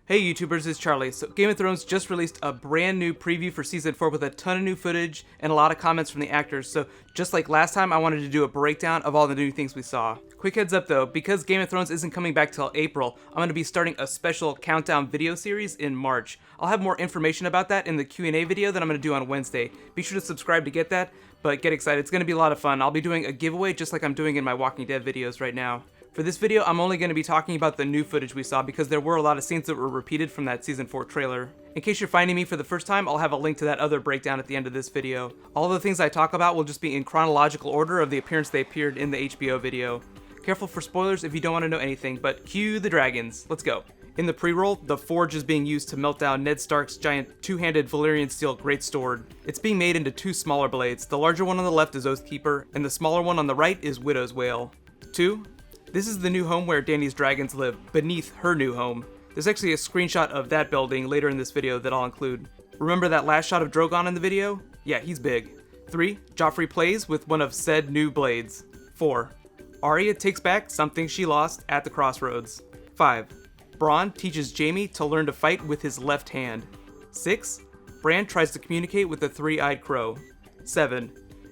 Hey YouTubers, it's Charlie. So Game of Thrones just released a brand new preview for Season 4 with a ton of new footage and a lot of comments from the actors, so just like last time, I wanted to do a breakdown of all the new things we saw. Quick heads up though, because Game of Thrones isn't coming back till April, I'm going to be starting a special countdown video series in March. I'll have more information about that in the Q&A video that I'm going to do on Wednesday. Be sure to subscribe to get that, but get excited, it's going to be a lot of fun. I'll be doing a giveaway just like I'm doing in my Walking Dead videos right now. For this video, I'm only going to be talking about the new footage we saw because there were a lot of scenes that were repeated from that Season 4 trailer. In case you're finding me for the first time, I'll have a link to that other breakdown at the end of this video. All the things I talk about will just be in chronological order of the appearance they appeared in the HBO video. Careful for spoilers if you don't want to know anything, but cue the dragons. Let's go. In the pre-roll, the forge is being used to melt down Ned Stark's giant two-handed Valyrian steel greatsword. It's being made into two smaller blades. The larger one on the left is Oathkeeper, and the smaller one on the right is Widow's Wail. 2. This is the new home where Dany's dragons live, beneath her new home. There's actually a screenshot of that building later in this video that I'll include. Remember that last shot of Drogon in the video? Yeah, he's big. 3. Joffrey plays with one of said new blades. 4. Arya takes back something she lost at the crossroads. 5. Bronn teaches Jaime to learn to fight with his left hand. 6. Bran tries to communicate with the three-eyed crow. 7.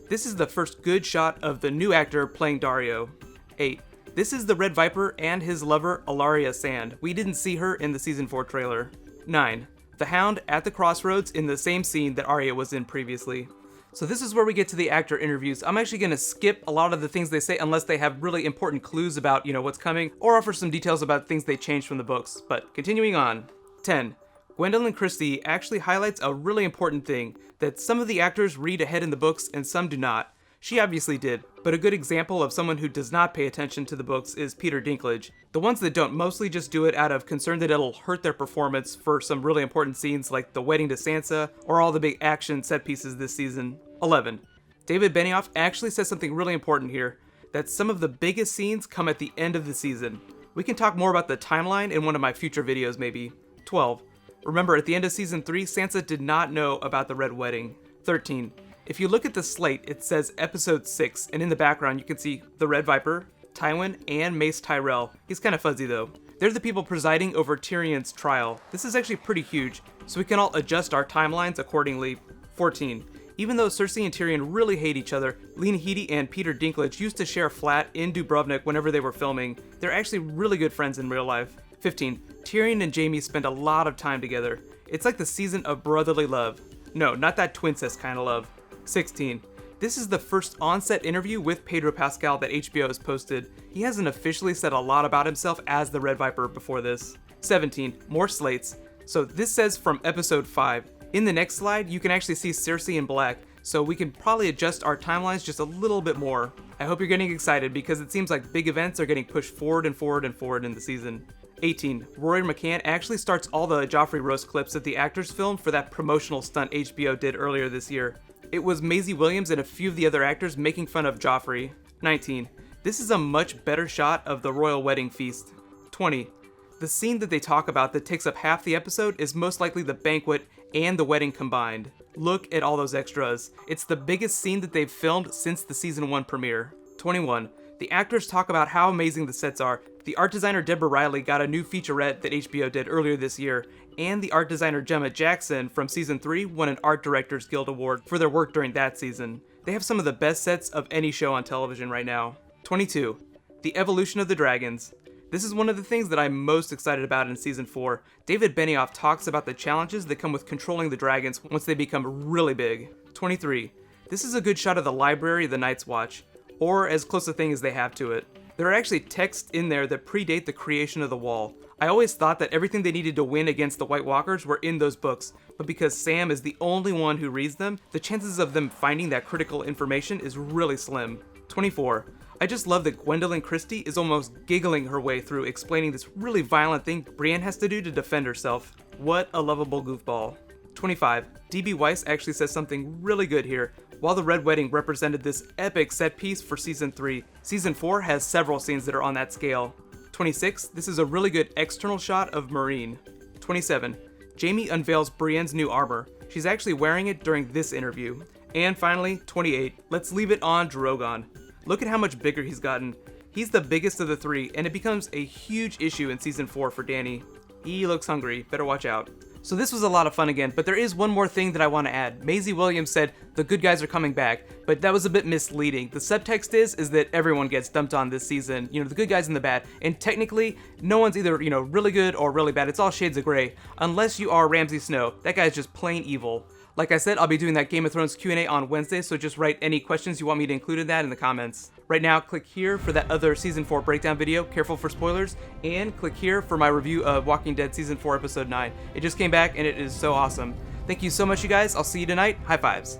This is the first good shot of the new actor playing Daario. 8. This is the Red Viper and his lover, Ellaria Sand. We didn't see her in the Season 4 trailer. 9. The Hound at the crossroads in the same scene that Arya was in previously. So this is where we get to the actor interviews. I'm actually going to skip a lot of the things they say unless they have really important clues about, what's coming, or offer some details about things they changed from the books. But continuing on. 10. Gwendolyn Christie actually highlights a really important thing, that some of the actors read ahead in the books and some do not. She obviously did, but a good example of someone who does not pay attention to the books is Peter Dinklage. The ones that don't mostly just do it out of concern that it'll hurt their performance for some really important scenes like the wedding to Sansa or all the big action set pieces this season. 11. David Benioff actually says something really important here, that some of the biggest scenes come at the end of the season. We can talk more about the timeline in one of my future videos maybe. 12. Remember, at the end of Season 3, Sansa did not know about the Red Wedding. 13. If you look at the slate, it says Episode 6, and in the background you can see the Red Viper, Tywin, and Mace Tyrell. He's kind of fuzzy though. They're the people presiding over Tyrion's trial. This is actually pretty huge, so we can all adjust our timelines accordingly. 14. Even though Cersei and Tyrion really hate each other, Lena Headey and Peter Dinklage used to share a flat in Dubrovnik whenever they were filming. They're actually really good friends in real life. 15. Tyrion and Jaime spend a lot of time together. It's like the season of brotherly love. No, not that twincest kind of love. 16. This is the first on-set interview with Pedro Pascal that HBO has posted. He hasn't officially said a lot about himself as the Red Viper before this. 17. More slates. So this says from Episode 5. In the next slide, you can actually see Cersei in black, so we can probably adjust our timelines just a little bit more. I hope you're getting excited because it seems like big events are getting pushed forward and forward and forward in the season. 18. Rory McCann actually starts all the Joffrey roast clips that the actors filmed for that promotional stunt HBO did earlier this year. It was Maisie Williams and a few of the other actors making fun of Joffrey. 19. This is a much better shot of the royal wedding feast. 20. The scene that they talk about that takes up half the episode is most likely the banquet and the wedding combined. Look at all those extras. It's the biggest scene that they've filmed since the Season 1 premiere. 21. The actors talk about how amazing the sets are. The art designer Deborah Riley got a new featurette that HBO did earlier this year, and the art designer Gemma Jackson from Season 3 won an Art Directors Guild Award for their work during that season. They have some of the best sets of any show on television right now. 22. The evolution of the dragons. This is one of the things that I'm most excited about in Season 4. David Benioff talks about the challenges that come with controlling the dragons once they become really big. 23. This is a good shot of the library of the Night's Watch, or as close a thing as they have to it. There are actually texts in there that predate the creation of the Wall. I always thought that everything they needed to win against the White Walkers were in those books, but because Sam is the only one who reads them, the chances of them finding that critical information is really slim. 24. I just love that Gwendolyn Christie is almost giggling her way through explaining this really violent thing Brienne has to do to defend herself. What a lovable goofball. 25. D.B. Weiss actually says something really good here. While the Red Wedding represented this epic set piece for Season 3, Season 4 has several scenes that are on that scale. 26. This is a really good external shot of Meereen. 27. Jaime unveils Brienne's new armor. She's actually wearing it during this interview. And finally, 28. Let's leave it on Drogon. Look at how much bigger he's gotten. He's the biggest of the three, and it becomes a huge issue in Season 4 for Dany. He looks hungry. Better watch out. So this was a lot of fun again, but there is one more thing that I want to add. Maisie Williams said the good guys are coming back, but that was a bit misleading. The subtext is that everyone gets dumped on this season, you know, the good guys and the bad, and technically, no one's either, you know, really good or really bad. It's all shades of gray, unless you are Ramsay Snow. That guy's just plain evil. Like I said, I'll be doing that Game of Thrones Q&A on Wednesday, so just write any questions you want me to include in that in the comments. Right now, click here for that other Season 4 breakdown video, careful for spoilers, and click here for my review of Walking Dead Season 4 Episode 9. It just came back, and it is so awesome. Thank you so much, you guys. I'll see you tonight. High fives.